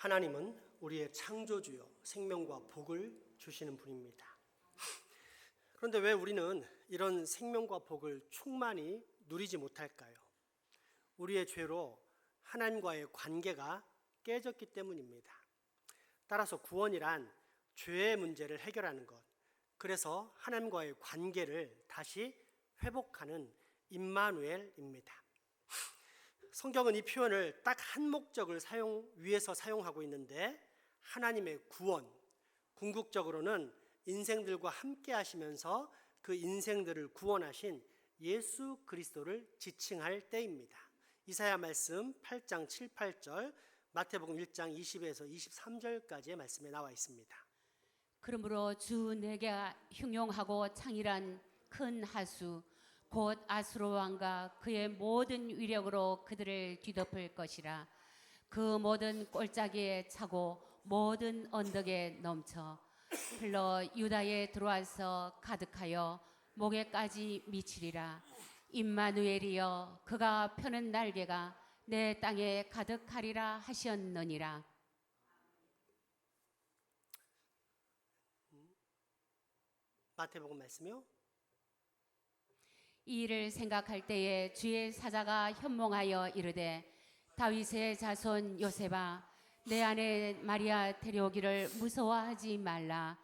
하나님은 우리의 창조주요 생명과 복을 주시는 분입니다. 그런데 왜 우리는 이런 생명과 복을 충만히 누리지 못할까요? 우리의 죄로 하나님과의 관계가 깨졌기 때문입니다. 따라서 구원이란 죄의 문제를 해결하는 것, 그래서 하나님과의 관계를 다시 회복하는 임마누엘입니다. 성경은 이 표현을 딱 한 목적을 위해서 사용하고 있는데, 하나님의 구원, 궁극적으로는 인생들과 함께 하시면서 그 인생들을 구원하신 예수 그리스도를 지칭할 때입니다. 이사야 말씀 8장 7, 8절, 마태복음 1장 20에서 23절까지의 말씀에 나와 있습니다. 그러므로 주 내게 흉용하고 창일한 큰 하수 곧 아수르 왕과 그의 모든 위력으로 그들을 뒤덮을 것이라. 그 모든 골짜기에 차고 모든 언덕에 넘쳐 흘러 유다에 들어와서 가득하여 목에까지 미치리라. 임마누엘이여, 그가 펴는 날개가 내 땅에 가득하리라 하셨느니라. 마태복음 말씀이요. 이 일을 생각할 때에 주의 사자가 현몽하여 이르되, 다윗의 자손 요셉아, 내 아내 마리아 데려오기를 무서워하지 말라.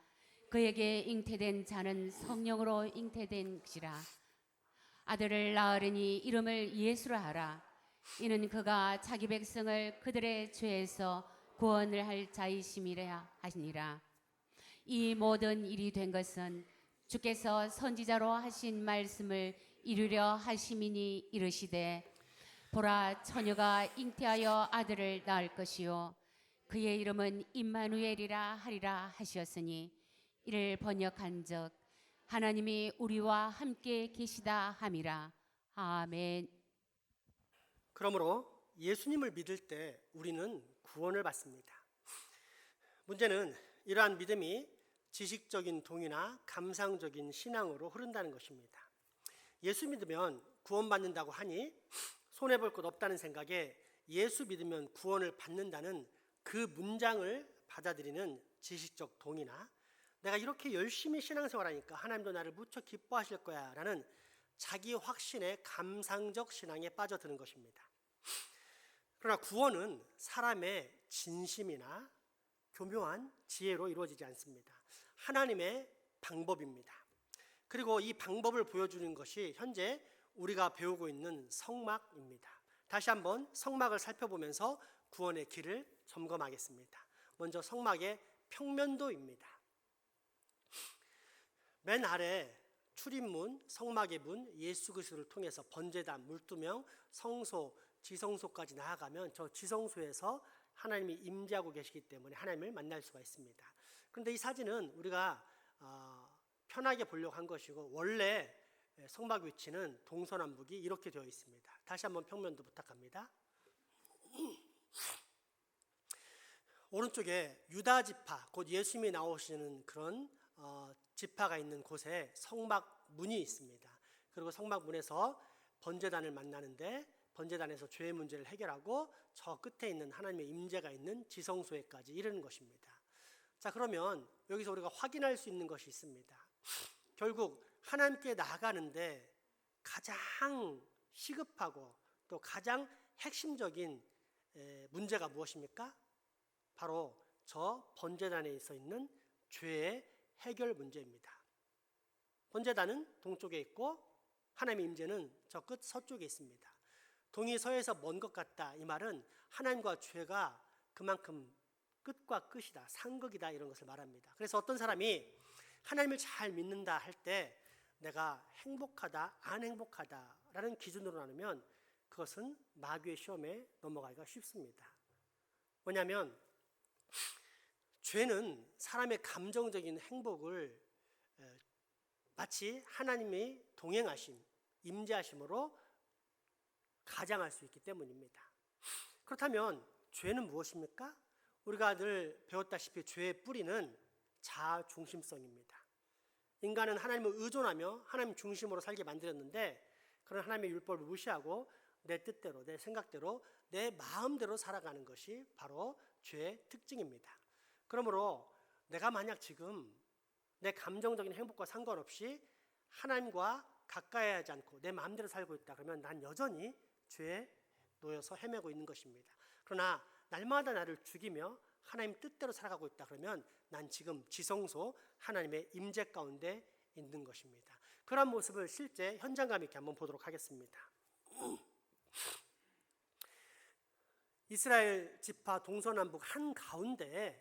그에게 잉태된 자는 성령으로 잉태된 것이라. 아들을 낳으리니 이름을 예수라 하라. 이는 그가 자기 백성을 그들의 죄에서 구원을 할 자이심이라 하시니라. 이 모든 일이 된 것은 주께서 선지자로 하신 말씀을 이루려 하심이니, 이르시되 보라, 처녀가 잉태하여 아들을 낳을 것이요 그의 이름은 임마누엘이라 하리라 하셨으니, 이를 번역한즉 하나님이 우리와 함께 계시다 함이라. 아멘. 그러므로 예수님을 믿을 때 우리는 구원을 받습니다. 문제는 이러한 믿음이 지식적인 동의나 감상적인 신앙으로 흐른다는 것입니다. 예수 믿으면 구원받는다고 하니 손해볼 것 없다는 생각에 예수 믿으면 구원을 받는다는 그 문장을 받아들이는 지식적 동의나, 내가 이렇게 열심히 신앙생활하니까 하나님도 나를 무척 기뻐하실 거야 라는 자기 확신의 감상적 신앙에 빠져드는 것입니다. 그러나 구원은 사람의 진심이나 교묘한 지혜로 이루어지지 않습니다. 하나님의 방법입니다. 그리고 이 방법을 보여주는 것이 현재 우리가 배우고 있는 성막입니다. 다시 한번 성막을 살펴보면서 구원의 길을 점검하겠습니다. 먼저 성막의 평면도입니다. 맨 아래 출입문, 성막의 문, 예수 그리스도를 통해서 번제단, 물두명, 성소, 지성소까지 나아가면 저 지성소에서 하나님이 임재하고 계시기 때문에 하나님을 만날 수가 있습니다. 그런데 이 사진은 우리가 편하게 보려고 한 것이고, 원래 성막 위치는 동서남북이 이렇게 되어 있습니다. 다시 한번 평면도 부탁합니다. 오른쪽에 유다 지파, 곧 예수님이 나오시는 그런 지파가 있는 곳에 성막 문이 있습니다. 그리고 성막 문에서 번제단을 만나는데, 번제단에서 죄의 문제를 해결하고 저 끝에 있는 하나님의 임재가 있는 지성소에까지 이르는 것입니다. 자, 그러면 여기서 우리가 확인할 수 있는 것이 있습니다. 결국 하나님께 나아가는데 가장 시급하고 또 가장 핵심적인 문제가 무엇입니까? 바로 저 번제단에 있는 죄의 해결 문제입니다. 번제단은 동쪽에 있고 하나님의 임재는 저 끝 서쪽에 있습니다. 동이 서에서 먼 것 같다, 이 말은 하나님과 죄가 그만큼 끝과 끝이다, 상극이다, 이런 것을 말합니다. 그래서 어떤 사람이 하나님을 잘 믿는다 할 때 내가 행복하다, 안 행복하다라는 기준으로 나누면 그것은 마귀의 시험에 넘어가기가 쉽습니다. 왜냐하면 죄는 사람의 감정적인 행복을 마치 하나님의 동행하심, 임재하심으로 가장할 수 있기 때문입니다. 그렇다면 죄는 무엇입니까? 우리가 늘 배웠다시피 죄의 뿌리는 자아중심성입니다. 인간은 하나님을 의존하며 하나님 중심으로 살게 만들었는데, 그런 하나님의 율법을 무시하고 내 뜻대로, 내 생각대로 내 마음대로 살아가는 것이 바로 죄의 특징입니다. 그러므로 내가 만약 지금 내 감정적인 행복과 상관없이 하나님과 가까이 하지 않고 내 마음대로 살고 있다 그러면 난 여전히 죄에 놓여서 헤매고 있는 것입니다. 그러나 날마다 나를 죽이며 하나님 뜻대로 살아가고 있다 그러면 난 지금 지성소 하나님의 임재 가운데 있는 것입니다. 그런 모습을 실제 현장감 있게 한번 보도록 하겠습니다. 이스라엘 지파 동서남북 한가운데에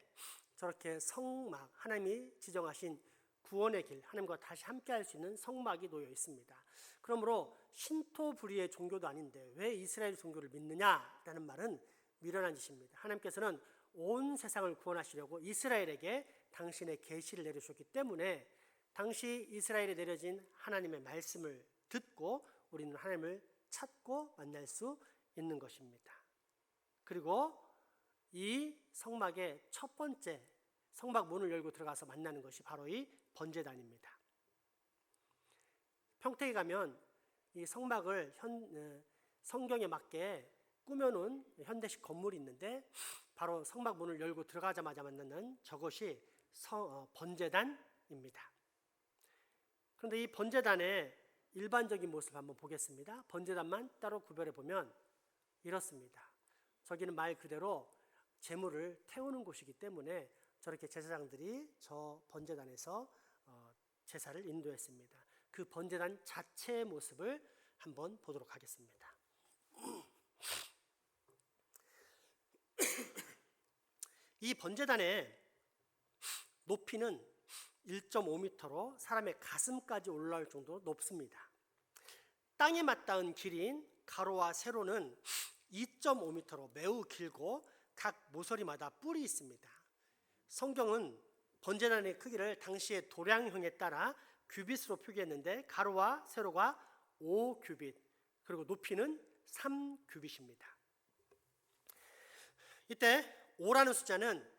저렇게 성막, 하나님이 지정하신 구원의 길, 하나님과 다시 함께할 수 있는 성막이 놓여 있습니다. 그러므로 신토불이의 종교도 아닌데 왜 이스라엘 종교를 믿느냐라는 말은 미련한 짓입니다. 하나님께서는 온 세상을 구원하시려고 이스라엘에게 당신의 계시를 내려주셨기 때문에 당시 이스라엘에 내려진 하나님의 말씀을 듣고 우리는 하나님을 찾고 만날 수 있는 것입니다. 그리고 이 성막의 첫 번째 성막 문을 열고 들어가서 만나는 것이 바로 이 번제단입니다. 평택에 가면 이 성막을 성경에 맞게 꾸며놓은 현대식 건물이 있는데 바로 성막 문을 열고 들어가자마자 만나는 저것이 번제단입니다. 그런데 이 번제단의 일반적인 모습을 한번 보겠습니다. 번제단만 따로 구별해 보면 이렇습니다. 저기는 말 그대로 제물을 태우는 곳이기 때문에 저렇게 제사장들이 저 번제단에서 제사를 인도했습니다. 그 번제단 자체의 모습을 한번 보도록 하겠습니다. 이 번제단의 높이는 1.5m로 사람의 가슴까지 올라올 정도로 높습니다. 땅에 맞닿은 길이인 가로와 세로는 2.5m로 매우 길고 각 모서리마다 뿔이 있습니다. 성경은 번제단의 크기를 당시의 도량형에 따라 규빗으로 표기했는데 가로와 세로가 5규빗 그리고 높이는 3규빗입니다. 이때 5라는 숫자는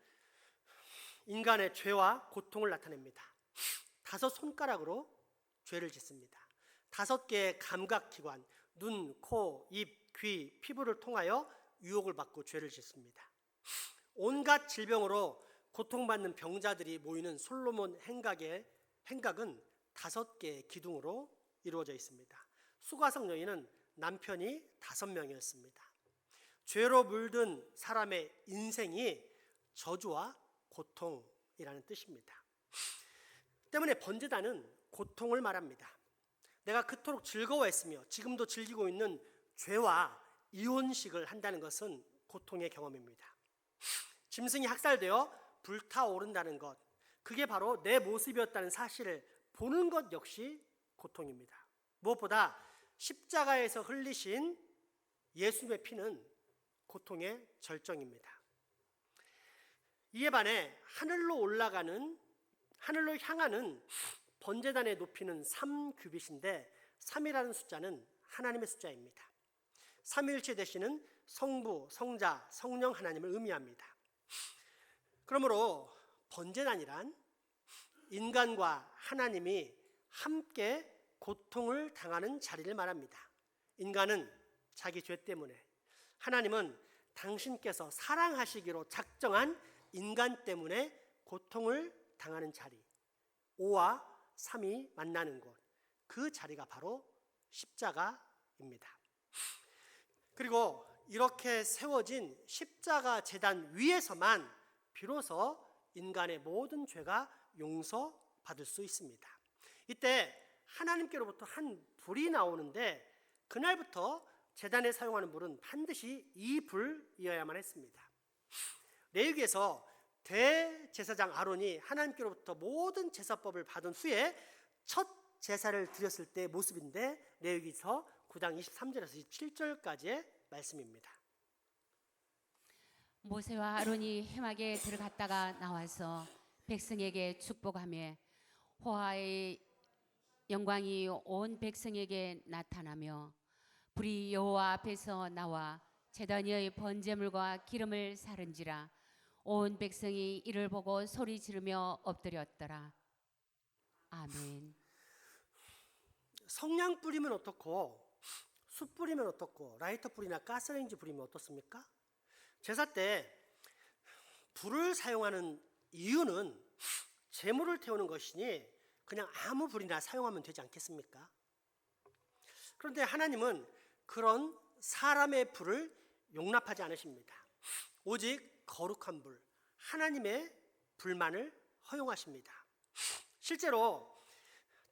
인간의 죄와 고통을 나타냅니다. 5 손가락으로 죄를 짓습니다. 5개의 감각기관, 눈, 코, 입, 귀, 피부를 통하여 유혹을 받고 죄를 짓습니다. 온갖 질병으로 고통받는 병자들이 모이는 솔로몬 행각은 5개의 기둥으로 이루어져 있습니다. 수가성 여인은 남편이 5명이었습니다. 죄로 물든 사람의 인생이 저주와 고통이라는 뜻입니다. 때문에 번제단은 고통을 말합니다. 내가 그토록 즐거워했으며 지금도 즐기고 있는 죄와 이혼식을 한다는 것은 고통의 경험입니다. 짐승이 학살되어 불타오른다는 것, 그게 바로 내 모습이었다는 사실을 보는 것 역시 고통입니다. 무엇보다 십자가에서 흘리신 예수님의 피는 고통의 절정입니다. 이에 반해 하늘로 향하는 번제단의 높이는 3규빗인데 3이라는 숫자는 하나님의 숫자입니다. 삼위일체 되시는 성부, 성자, 성령 하나님을 의미합니다. 그러므로 번제단이란 인간과 하나님이 함께 고통을 당하는 자리를 말합니다. 인간은 자기 죄 때문에, 하나님은 당신께서 사랑하시기로 작정한 인간 때문에 고통을 당하는 자리, 5와 3이 만나는 곳, 그 자리가 바로 십자가입니다. 그리고 이렇게 세워진 십자가 제단 위에서만 비로소 인간의 모든 죄가 용서받을 수 있습니다. 이때 하나님께로부터 한 불이 나오는데 그날부터 제단에 사용하는 불은 반드시 이 불이어야만 했습니다. 레위기에서 대제사장 아론이 하나님께로부터 모든 제사법을 받은 후에 첫 제사를 드렸을 때의 모습인데 레위기서 9장 23절에서 27절까지의 말씀입니다. 모세와 아론이 회막에 들어갔다가 나와서 백성에게 축복하며 호화의 영광이 온 백성에게 나타나며 불이 여호와 앞에서 나와 제단 위의 번제물과 기름을 사른지라 온 백성이 이를 보고 소리 지르며 엎드렸더라. 아멘. 성냥 뿌리면 어떻고 숯 뿌리면 어떻고 라이터 불이나 가스레인지 불이면 어떻습니까? 제사 때 불을 사용하는 이유는 제물을 태우는 것이니 그냥 아무 불이나 사용하면 되지 않겠습니까? 그런데 하나님은 그런 사람의 불을 용납하지 않으십니다. 오직 거룩한 불, 하나님의 불만을 허용하십니다. 실제로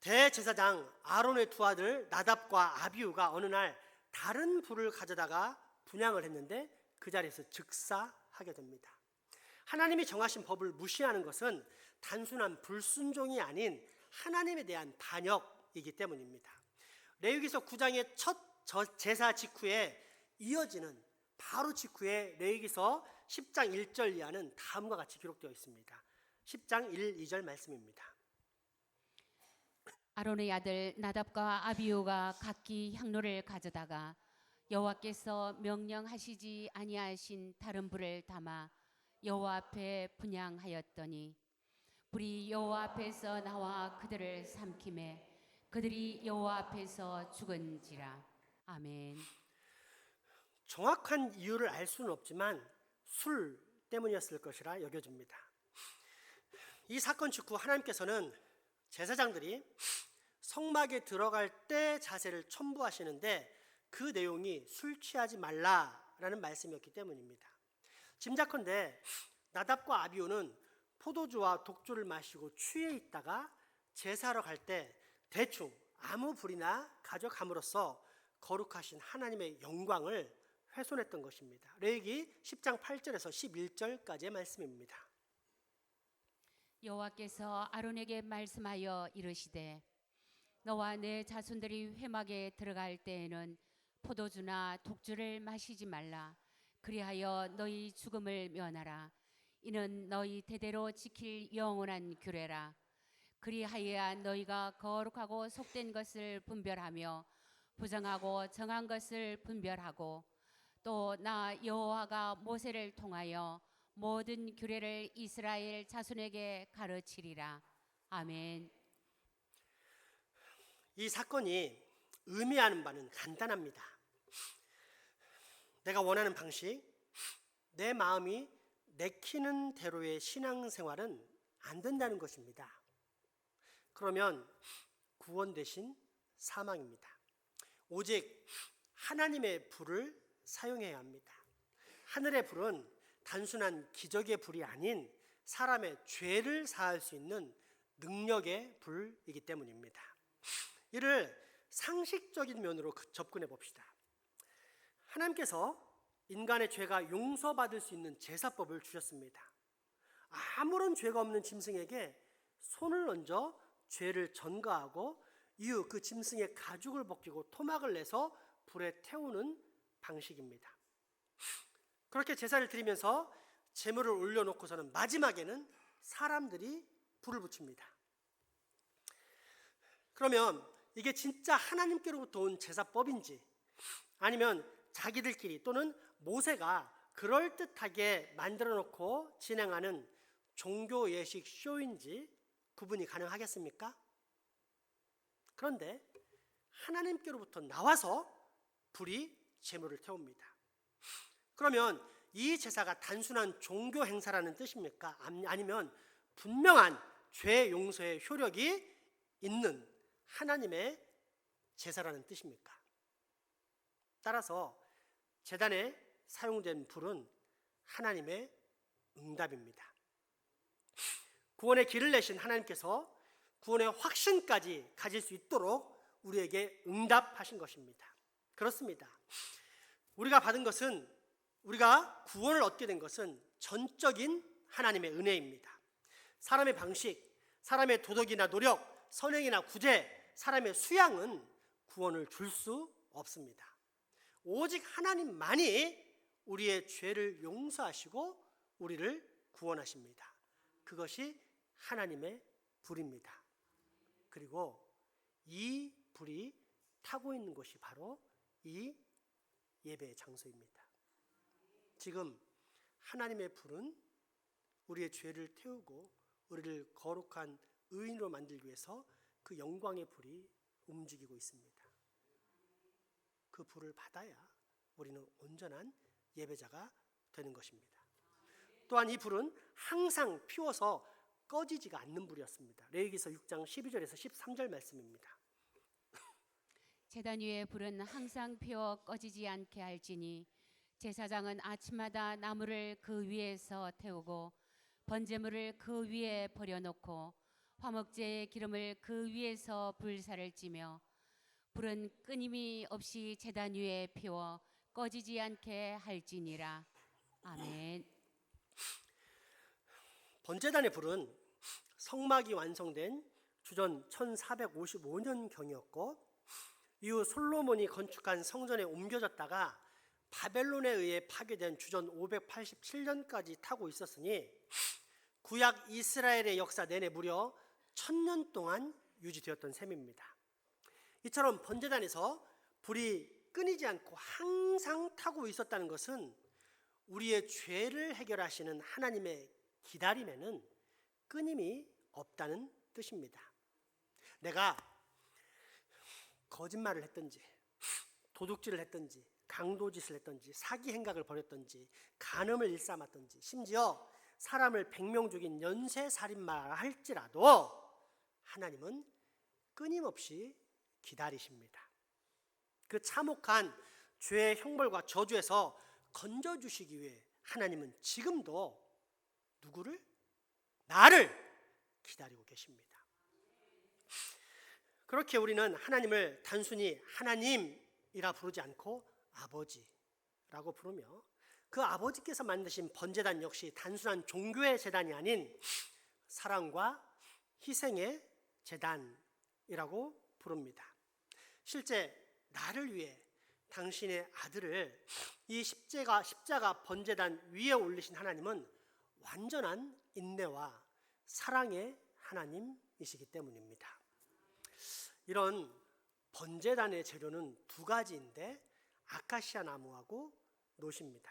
대제사장 아론의 두 아들 나답과 아비후가 어느 날 다른 불을 가져다가 분향을 했는데 그 자리에서 즉사하게 됩니다. 하나님이 정하신 법을 무시하는 것은 단순한 불순종이 아닌 하나님에 대한 반역이기 때문입니다. 레위기서 9장의 첫 제사 직후에 이어지는 바로 직후에 레위기서 10장 1절 이하는 다음과 같이 기록되어 있습니다. 10장 1, 2절 말씀입니다. 아론의 아들 나답과 아비후가 각기 향로를 가져다가 여호와께서 명령하시지 아니하신 다른 불을 담아 여호와 앞에 분향하였더니 불이 여호와 앞에서 나와 그들을 삼키매 그들이 여호와 앞에서 죽은지라. 아멘. 정확한 이유를 알 수는 없지만 술 때문이었을 것이라 여겨집니다. 이 사건 직후 하나님께서는 제사장들이 성막에 들어갈 때 자세를 첨부하시는데 그 내용이 술 취하지 말라라는 말씀이었기 때문입니다. 짐작컨대 나답과 아비후는 포도주와 독주를 마시고 취해 있다가 제사하러 갈 때 대충 아무 불이나 가져감으로써 거룩하신 하나님의 영광을 훼손했던 것입니다. 레위기 10장 8절에서 11절까지의 말씀입니다. 여호와께서 아론에게 말씀하여 이르시되 너와 내 자손들이 회막에 들어갈 때에는 포도주나 독주를 마시지 말라. 그리하여 너희 죽음을 면하라. 이는 너희 대대로 지킬 영원한 규례라. 그리하여야 너희가 거룩하고 속된 것을 분별하며 부정하고 정한 것을 분별하고 또 나 여호와가 모세를 통하여 모든 규례를 이스라엘 자손에게 가르치리라. 아멘. 이 사건이 의미하는 바는 간단합니다. 내가 원하는 방식, 내 마음이 내키는 대로의 신앙생활은 안 된다는 것입니다. 그러면 구원 대신 사망입니다. 오직 하나님의 불을 사용해야 합니다. 하늘의 불은 단순한 기적의 불이 아닌 사람의 죄를 사할 수 있는 능력의 불이기 때문입니다. 이를 상식적인 면으로 접근해 봅시다. 하나님께서 인간의 죄가 용서받을 수 있는 제사법을 주셨습니다. 아무런 죄가 없는 짐승에게 손을 얹어 죄를 전가하고 이후 그 짐승의 가죽을 벗기고 토막을 내서 불에 태우는 방식입니다. 그렇게 제사를 드리면서 제물을 올려놓고서는 마지막에는 사람들이 불을 붙입니다. 그러면 이게 진짜 하나님께로부터 온 제사법인지 아니면 자기들끼리 또는 모세가 그럴듯하게 만들어 놓고 진행하는 종교 예식 쇼인지 구분이 가능하겠습니까? 그런데 하나님께로부터 나와서 불이 제물을 태웁니다. 그러면 이 제사가 단순한 종교 행사라는 뜻입니까? 아니면 분명한 죄 용서의 효력이 있는 하나님의 제사라는 뜻입니까? 따라서 제단에 사용된 불은 하나님의 응답입니다. 구원의 길을 내신 하나님께서 구원의 확신까지 가질 수 있도록 우리에게 응답하신 것입니다. 그렇습니다. 우리가 구원을 얻게 된 것은 전적인 하나님의 은혜입니다. 사람의 방식, 사람의 도덕이나 노력, 선행이나 구제, 사람의 수양은 구원을 줄 수 없습니다. 오직 하나님만이 우리의 죄를 용서하시고 우리를 구원하십니다. 그것이 하나님의 불입니다. 그리고 이 불이 타고 있는 곳이 바로 이 예배의 장소입니다. 지금 하나님의 불은 우리의 죄를 태우고 우리를 거룩한 의인으로 만들기 위해서 그 영광의 불이 움직이고 있습니다. 그 불을 받아야 우리는 온전한 예배자가 되는 것입니다. 또한 이 불은 항상 피워서 꺼지지가 않는 불이었습니다. 레위기서 6장 12절에서 13절 말씀입니다. 제단 위의 불은 항상 피어 꺼지지 않게 할지니 제사장은 아침마다 나무를 그 위에서 태우고 번제물을 그 위에 버려놓고 화목제의 기름을 그 위에서 불사를 찌며 불은 끊임이 없이 제단 위에 피워 꺼지지 않게 할지니라. 아멘. 번제단의 불은 성막이 완성된 주전 1455년경이었고 이후 솔로몬이 건축한 성전에 옮겨졌다가 바벨론에 의해 파괴된 주전 587년까지 타고 있었으니 구약 이스라엘의 역사 내내 무려 1000년 동안 유지되었던 셈입니다. 이처럼 번제단에서 불이 끊이지 않고 항상 타고 있었다는 것은 우리의 죄를 해결하시는 하나님의 기다림에는 끊임이 없다는 뜻입니다. 내가 거짓말을 했든지 도둑질을 했든지 강도짓을 했든지 사기 행각을 벌였든지 간음을 일삼았든지 심지어 사람을 100명 죽인 연쇄살인마라 할지라도 하나님은 끊임없이 기다리십니다. 그 참혹한 죄의 형벌과 저주에서 건져주시기 위해 하나님은 지금도 누구를? 나를 기다리고 계십니다. 그렇게 우리는 하나님을 단순히 하나님이라 부르지 않고 아버지라고 부르며 그 아버지께서 만드신 번제단 역시 단순한 종교의 제단이 아닌 사랑과 희생의 제단이라고 부릅니다. 실제 나를 위해 당신의 아들을 이 십자가 번제단 위에 올리신 하나님은 완전한 인내와 사랑의 하나님이시기 때문입니다. 이런 번제단의 재료는 두 가지인데 아카시아 나무하고 노시입니다.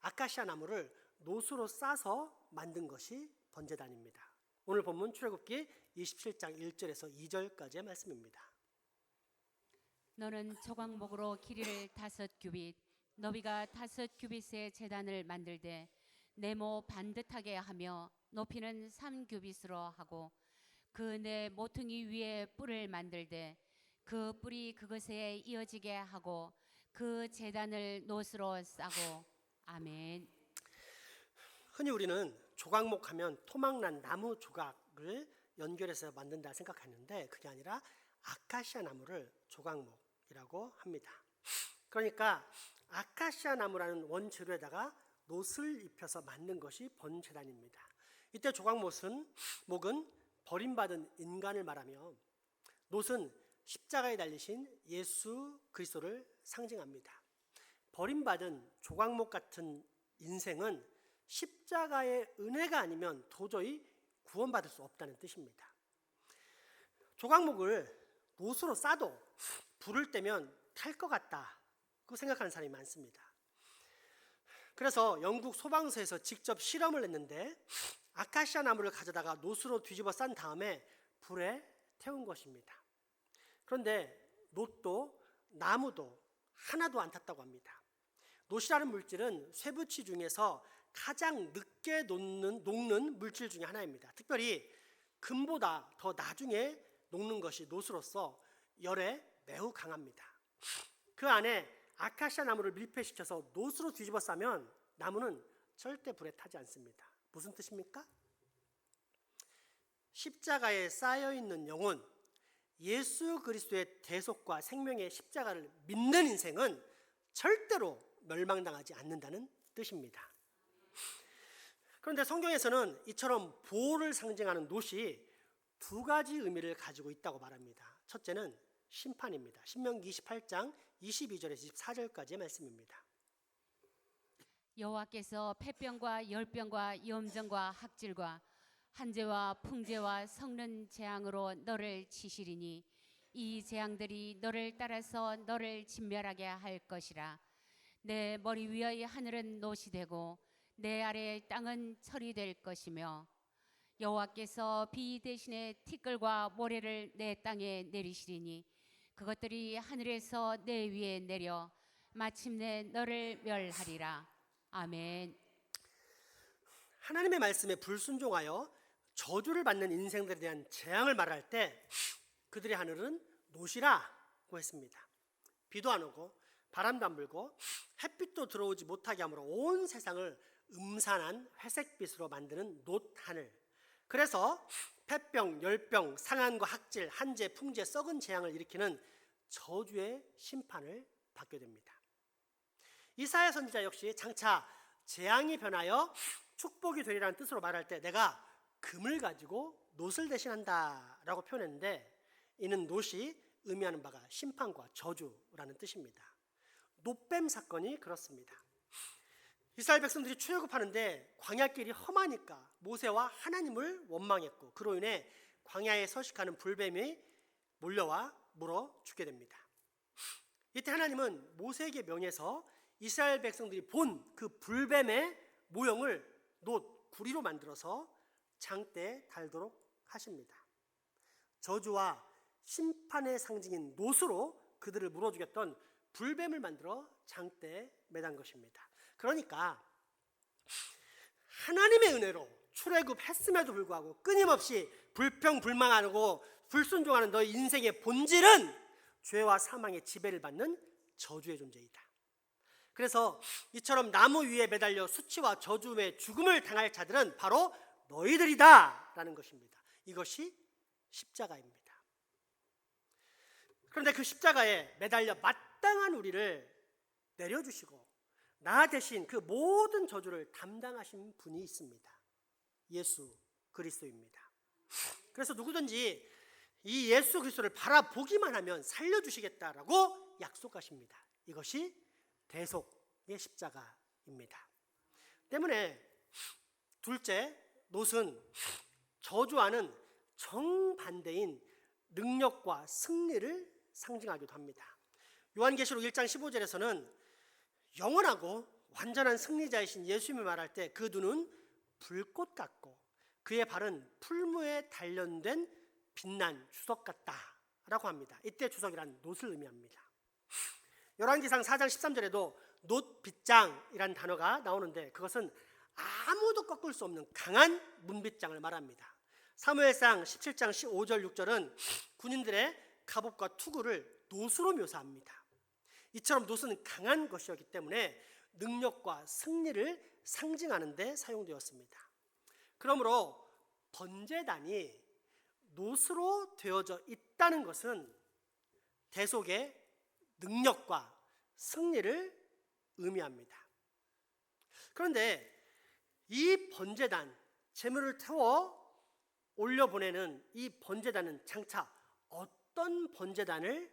아카시아 나무를 노수로 싸서 만든 것이 번제단입니다. 오늘 본문 출애굽기 27장 1절에서 2절까지의 말씀입니다. 너는 조각목으로 길이를 5규빗, 너비가 5규빗의 제단을 만들되 네모 반듯하게 하며 높이는 3규빗으로 하고 그 네 모퉁이 위에 뿔을 만들되 그 뿔이 그것에 이어지게 하고 그 제단을 노스로 싸고. 아멘. 흔히 우리는 조각목 하면 토막난 나무 조각을 연결해서 만든다 생각하는데 그게 아니라 아카시아 나무를 조각목이라고 합니다. 그러니까 아카시아 나무라는 원재료에다가 노스를 입혀서 만든 것이 번제단입니다. 이때 조각목은 버림받은 인간을 말하며 노스는 십자가에 달리신 예수 그리스도를 상징합니다. 버림받은 조각목 같은 인생은 십자가의 은혜가 아니면 도저히 구원받을 수 없다는 뜻입니다. 조각목을 노수로 싸도 불을 떼면 탈 것 같다고 생각하는 사람이 많습니다. 그래서 영국 소방서에서 직접 실험을 했는데 아카시아 나무를 가져다가 노수로 뒤집어 싼 다음에 불에 태운 것입니다. 그런데 놋도 나무도 하나도 안 탔다고 합니다. 놋이라는 물질은 쇠붙이 중에서 가장 늦게 녹는 물질 중에 하나입니다. 특별히 금보다 더 나중에 녹는 것이 놋으로서 열에 매우 강합니다. 그 안에 아카시아 나무를 밀폐시켜서 놋으로 뒤집어 싸면 나무는 절대 불에 타지 않습니다. 무슨 뜻입니까? 십자가에 쌓여있는 영혼, 예수 그리스도의 대속과 생명의 십자가를 믿는 인생은 절대로 멸망당하지 않는다는 뜻입니다. 그런데 성경에서는 이처럼 보호를 상징하는 놋이 두 가지 의미를 가지고 있다고 말합니다. 첫째는 심판입니다. 신명기 28장 22절에서 24절까지의 말씀입니다. 여호와께서 폐병과 열병과 염증과 학질과 한재와 풍재와 섞는 재앙으로 너를 치시리니 이 재앙들이 너를 따라서 너를 진멸하게 할 것이라. 내 머리 위의 하늘은 놋이 되고 내 아래의 땅은 철이 될 것이며 여호와께서 비 대신에 티끌과 모래를 내 땅에 내리시리니 그것들이 하늘에서 내 위에 내려 마침내 너를 멸하리라. 아멘. 하나님의 말씀에 불순종하여 저주를 받는 인생들에 대한 재앙을 말할 때 그들의 하늘은 노시라고 했습니다. 비도 안 오고 바람도 안 불고 햇빛도 들어오지 못하게 함으로 온 세상을 음산한 회색빛으로 만드는 놋하늘. 그래서 폐병, 열병, 상한과 학질, 한재, 풍재, 썩은 재앙을 일으키는 저주의 심판을 받게 됩니다. 이사야 선지자 역시 장차 재앙이 변하여 축복이 되리라는 뜻으로 말할 때 내가 금을 가지고 놋을 대신한다 라고 표현했는데, 이는 놋이 의미하는 바가 심판과 저주라는 뜻입니다. 놋뱀 사건이 그렇습니다. 이스라엘 백성들이 출애굽하는데 광야길이 험하니까 모세와 하나님을 원망했고, 그로 인해 광야에 서식하는 불뱀이 몰려와 물어 죽게 됩니다. 이때 하나님은 모세에게 명해서 이스라엘 백성들이 본 그 불뱀의 모형을 놋 구리로 만들어서 장대에 달도록 하십니다. 저주와 심판의 상징인 놋으로 그들을 물어 죽였던 불뱀을 만들어 장대에 매단 것입니다. 그러니까 하나님의 은혜로 출애굽했음에도 불구하고 끊임없이 불평불만하고 불순종하는 너의 인생의 본질은 죄와 사망의 지배를 받는 저주의 존재이다. 그래서 이처럼 나무 위에 매달려 수치와 저주의 죽음을 당할 자들은 바로 너희들이다 라는 것입니다. 이것이 십자가입니다. 그런데 그 십자가에 매달려 마땅한 우리를 내려주시고 나 대신 그 모든 저주를 담당하신 분이 있습니다. 예수 그리스도입니다. 그래서 누구든지 이 예수 그리스도를 바라보기만 하면 살려주시겠다라고 약속하십니다. 이것이 대속의 십자가입니다. 때문에 둘째, 놋은 저주와는 정반대인 능력과 승리를 상징하기도 합니다. 요한계시록 1장 15절에서는 영원하고 완전한 승리자이신 예수님을 말할 때 그 눈은 불꽃 같고 그의 발은 풀무에 단련된 빛난 주석 같다라고 합니다. 이때 주석이란 놋을 의미합니다. 열왕기상 4장 13절에도 놋빗장이라는 단어가 나오는데 그것은 아무도 꺾을 수 없는 강한 문빗장을 말합니다. 사무엘상 17장 15절 6절은 군인들의 갑옷과 투구를 놋으로 묘사합니다. 이처럼 놋은 강한 것이었기 때문에 능력과 승리를 상징하는 데 사용되었습니다. 그러므로 번제단이 놋으로 되어져 있다는 것은 대속의 능력과 승리를 의미합니다. 그런데 이 번제단, 제물을 태워 올려보내는 이 번제단은 장차 어떤 번제단을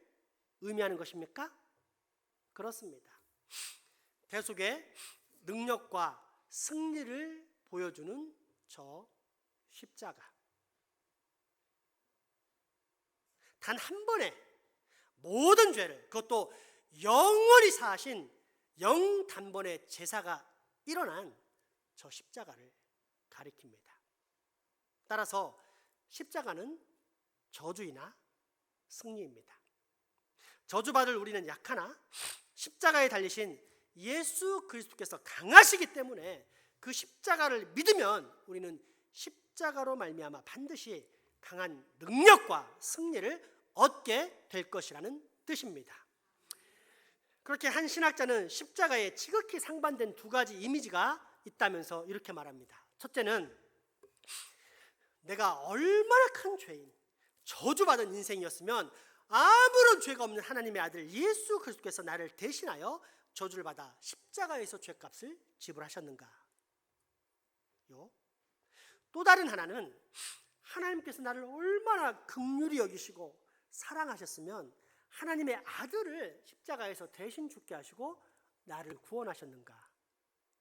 의미하는 것입니까? 그렇습니다. 대속의 능력과 승리를 보여주는 저 십자가. 단 한 번에 모든 죄를, 그것도 영원히 사하신 영단번의 제사가 일어난 저 십자가를 가리킵니다. 따라서 십자가는 저주이나 승리입니다. 저주받을 우리는 약하나 십자가에 달리신 예수 그리스도께서 강하시기 때문에 그 십자가를 믿으면 우리는 십자가로 말미암아 반드시 강한 능력과 승리를 얻게 될 것이라는 뜻입니다. 그렇게 한 신학자는 십자가에 지극히 상반된 두 가지 이미지가 있다면서 이렇게 말합니다. 첫째는 내가 얼마나 큰 죄인, 저주받은 인생이었으면 아무런 죄가 없는 하나님의 아들 예수 그리스도께서 나를 대신하여 저주를 받아 십자가에서 죄값을 지불하셨는가. 또 다른 하나는 하나님께서 나를 얼마나 긍휼히 여기시고 사랑하셨으면 하나님의 아들을 십자가에서 대신 죽게 하시고 나를 구원하셨는가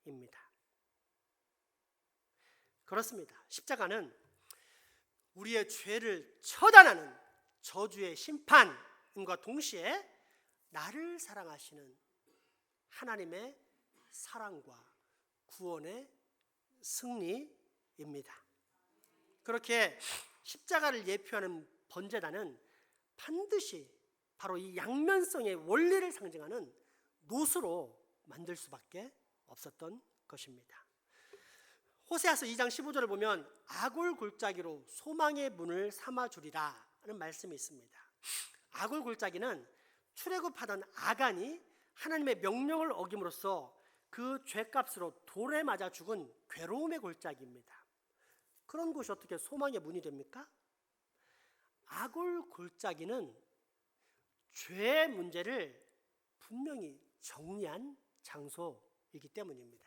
입니다. 그렇습니다. 십자가는 우리의 죄를 처단하는 저주의 심판과 동시에 나를 사랑하시는 하나님의 사랑과 구원의 승리입니다. 그렇게 십자가를 예표하는 번제단은 반드시 바로 이 양면성의 원리를 상징하는 노수로 만들 수밖에 없었던 것입니다. 호세아서 2장 15절을 보면 아굴 골짜기로 소망의 문을 삼아주리라 하는 말씀이 있습니다. 아굴 골짜기는 출애굽하던 아간이 하나님의 명령을 어김으로써 그 죄값으로 돌에 맞아 죽은 괴로움의 골짜기입니다. 그런 곳이 어떻게 소망의 문이 됩니까? 아굴 골짜기는 죄의 문제를 분명히 정리한 장소이기 때문입니다.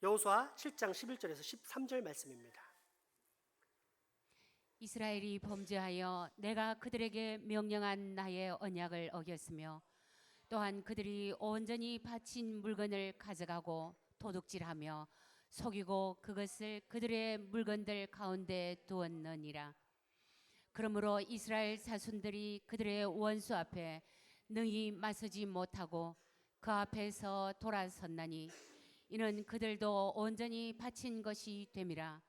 여호수아 7장 11절에서 13절 말씀입니다. 이스라엘이 범죄하여 내가 그들에게 명령한 나의 언약을 어겼으며 또한 그들이 온전히 바친 물건을 가져가고 도둑질하며 속이고 그것을 그들의 물건들 가운데 두었느니라. 그러므로 이스라엘 자손들이 그들의 원수 앞에 능히 맞서지 못하고 그 앞에서 돌아섰나니 이는 그들도 온전히 바친 것이 됨이라.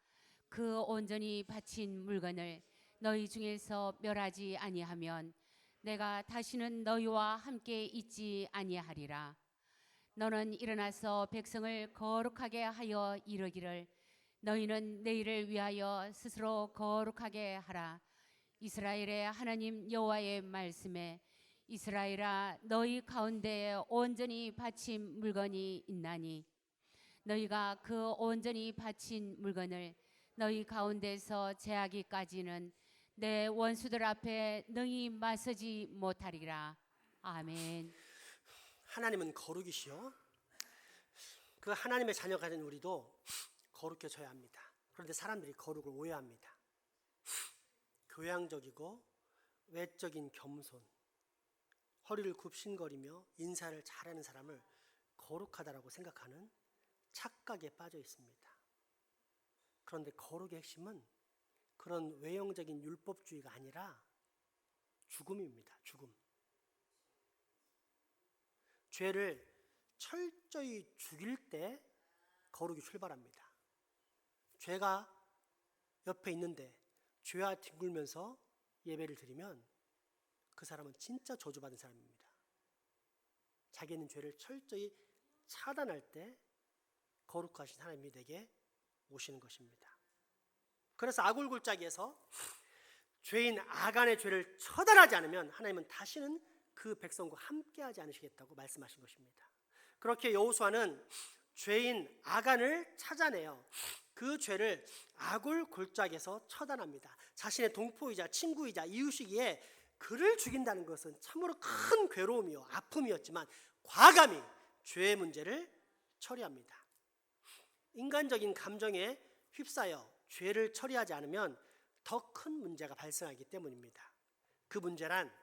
그 온전히 바친 물건을 너희 중에서 멸하지 아니하면 내가 다시는 너희와 함께 있지 아니하리라. 너는 일어나서 백성을 거룩하게 하여 이르기를 너희는 내일을 위하여 스스로 거룩하게 하라. 이스라엘의 하나님 여호와의 말씀에 이스라엘아 너희 가운데에 온전히 바친 물건이 있나니 너희가 그 온전히 바친 물건을 너희 가운데서 제하기까지는 내 원수들 앞에 능히 맞서지 못하리라. 아멘. 하나님은 거룩이시요 그 하나님의 자녀가 된 우리도 거룩해져야 합니다. 그런데 사람들이 거룩을 오해합니다. 교양적이고 외적인 겸손, 허리를 굽신거리며 인사를 잘하는 사람을 거룩하다라고 생각하는 착각에 빠져 있습니다. 그런데 거룩의 핵심은 그런 외형적인 율법주의가 아니라 죽음입니다. 죽음. 죄를 철저히 죽일 때 거룩이 출발합니다. 죄가 옆에 있는데 죄와 뒹굴면서 예배를 드리면 그 사람은 진짜 저주받은 사람입니다. 자기는 죄를 철저히 차단할 때 거룩하신 하나님이 내게 오시는 것입니다. 그래서 아굴 골짜기에서 죄인 아간의 죄를 처단하지 않으면 하나님은 다시는 그 백성과 함께하지 않으시겠다고 말씀하신 것입니다. 그렇게 여호수아는 죄인 아간을 찾아내어 그 죄를 아굴 골짜기에서 처단합니다. 자신의 동포이자 친구이자 이웃이기에 그를 죽인다는 것은 참으로 큰 괴로움이요 아픔이었지만 과감히 죄의 문제를 처리합니다. 인간적인 감정에 휩싸여 죄를 처리하지 않으면 더 큰 문제가 발생하기 때문입니다. 그 문제란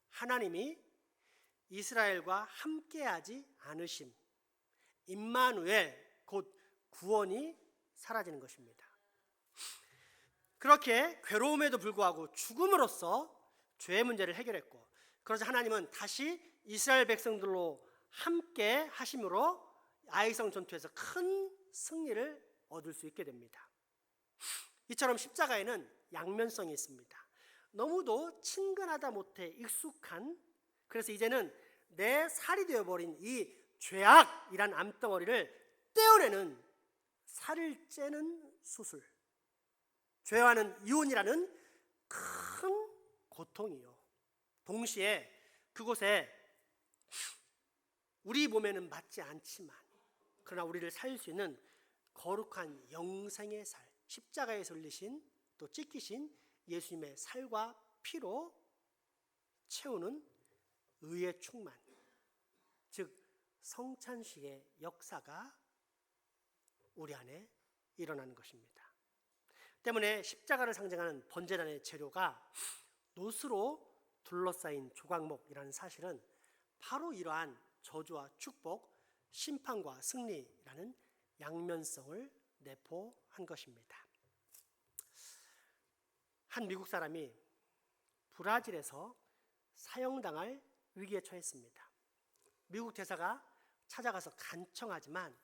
하나님이 이스라엘과 함께하지 않으심, 임마누엘 곧 구원이 사라지는 것입니다. 그렇게 괴로움에도 불구하고 죽음으로써 죄의 문제를 해결했고, 그러자 하나님은 다시 이스라엘 백성들로 함께 하심으로 아이성 전투에서 큰 승리를 얻을 수 있게 됩니다. 이처럼 십자가에는 양면성이 있습니다. 너무도 친근하다 못해 익숙한, 그래서 이제는 내 살이 되어버린 이 죄악이란 암덩어리를 떼어내는 살을 째는 수술, 죄와는 이혼이라는 큰 고통이요, 동시에 그곳에 우리 몸에는 맞지 않지만 그러나 우리를 살릴 수 있는 거룩한 영생의 살, 십자가에서 흘리신 또 찢기신 예수님의 살과 피로 채우는 의의 충만, 즉 성찬식의 역사가 우리 안에 일어나는 것입니다. 때문에 십자가를 상징하는 번제단의 재료가 노스로 둘러싸인 조각목이라는 사실은 바로 이러한 저주와 축복, 심판과 승리라는 양면성을 내포한 것입니다. 한 미국 사람이 브라질에서 사형당할 위기에 처했습니다. 미국 대사가 찾아가서 간청하지만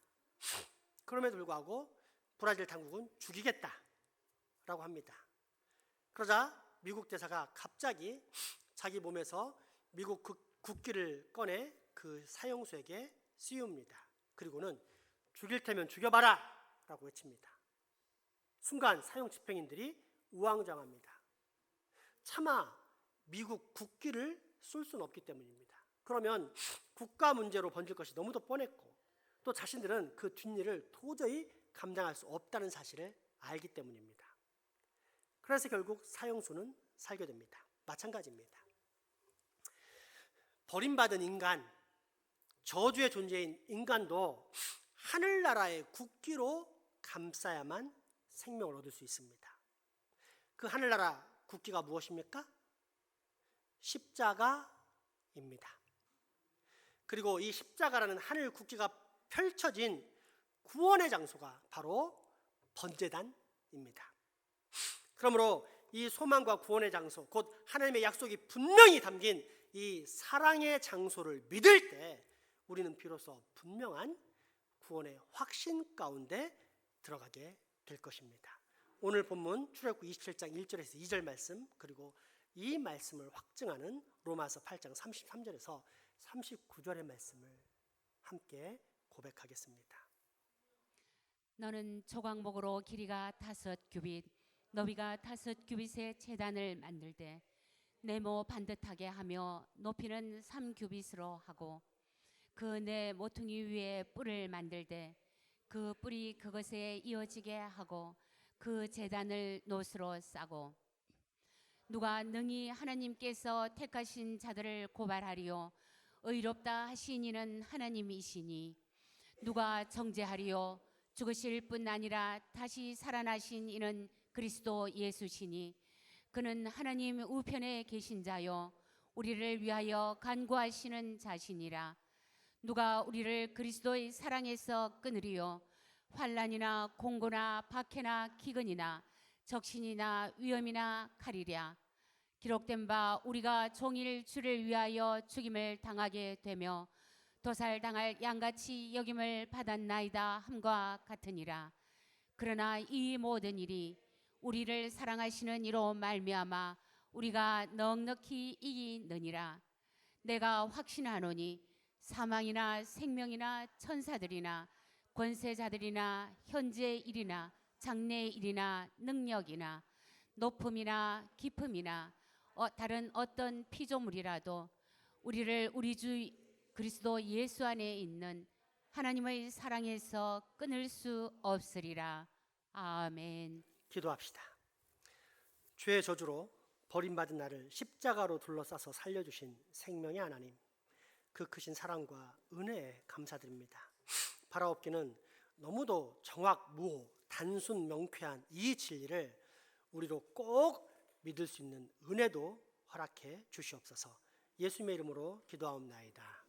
그럼에도 불구하고 브라질 당국은 죽이겠다라고 합니다. 그러자 미국 대사가 갑자기 자기 몸에서 미국 국기를 꺼내 그 사형수에게 씌웁니다. 그리고는 죽일 테면 죽여봐라 라고 외칩니다. 순간 사형 집행인들이 우왕좌왕합니다. 차마 미국 국기를 쏠 수는 없기 때문입니다. 그러면 국가 문제로 번질 것이 너무도 뻔했고 또 자신들은 그 뒷일을 도저히 감당할 수 없다는 사실을 알기 때문입니다. 그래서 결국 사형수는 살게 됩니다. 마찬가지입니다. 버림받은 인간, 저주의 존재인 인간도 하늘나라의 국기로 감싸야만 생명을 얻을 수 있습니다. 그 하늘나라 국기가 무엇입니까? 십자가입니다. 그리고 이 십자가라는 하늘 국기가 펼쳐진 구원의 장소가 바로 번제단입니다. 그러므로 이 소망과 구원의 장소, 곧 하나님의 약속이 분명히 담긴 이 사랑의 장소를 믿을 때 우리는 비로소 분명한 구원의 확신 가운데 들어가게 될 것입니다. 오늘 본문 출애굽기 27장 1절에서 2절 말씀, 그리고 이 말씀을 확증하는 로마서 8장 33절에서 39절의 말씀을 함께 고백하겠습니다. 너는 조각목으로 길이가 5규빗, 너비가 5규빗의 제단을 만들되 네모 반듯하게 하며 높이는 3규빗으로 하고 그 네 모퉁이 위에 뿔을 만들되 그 뿔이 그것에 이어지게 하고 그 제단을 노스로 싸고 누가 능히 하나님께서 택하신 자들을 고발하리요 의롭다 하신 이는 하나님이시니 누가 정죄하리요 죽으실 뿐 아니라 다시 살아나신 이는 그리스도 예수시니 그는 하나님 우편에 계신 자요 우리를 위하여 간구하시는 자시니라. 누가 우리를 그리스도의 사랑에서 끊으리요 환난이나 공고나 박해나 기근이나 적신이나 위험이나 칼이랴. 기록된 바 우리가 종일 주를 위하여 죽임을 당하게 되며 도살당할 양같이 여김을 받았나이다 함과 같으니라. 그러나 이 모든 일이 우리를 사랑하시는 이로 말미암아 우리가 넉넉히 이기느니라. 내가 확신하노니 사망이나 생명이나 천사들이나 권세자들이나 현재 일이나 장래 일이나 능력이나 높음이나 깊음이나 다른 어떤 피조물이라도 우리를 우리 주 그리스도 예수 안에 있는 하나님의 사랑에서 끊을 수 없으리라. 아멘. 기도합시다. 죄의 저주로 버림받은 나를 십자가로 둘러싸서 살려주신 생명의 하나님, 그 크신 사랑과 은혜에 감사드립니다. 바라옵기는 너무도 정확무호, 단순 명쾌한 이 진리를 우리로 꼭 믿을 수 있는 은혜도 허락해 주시옵소서. 예수님의 이름으로 기도하옵나이다.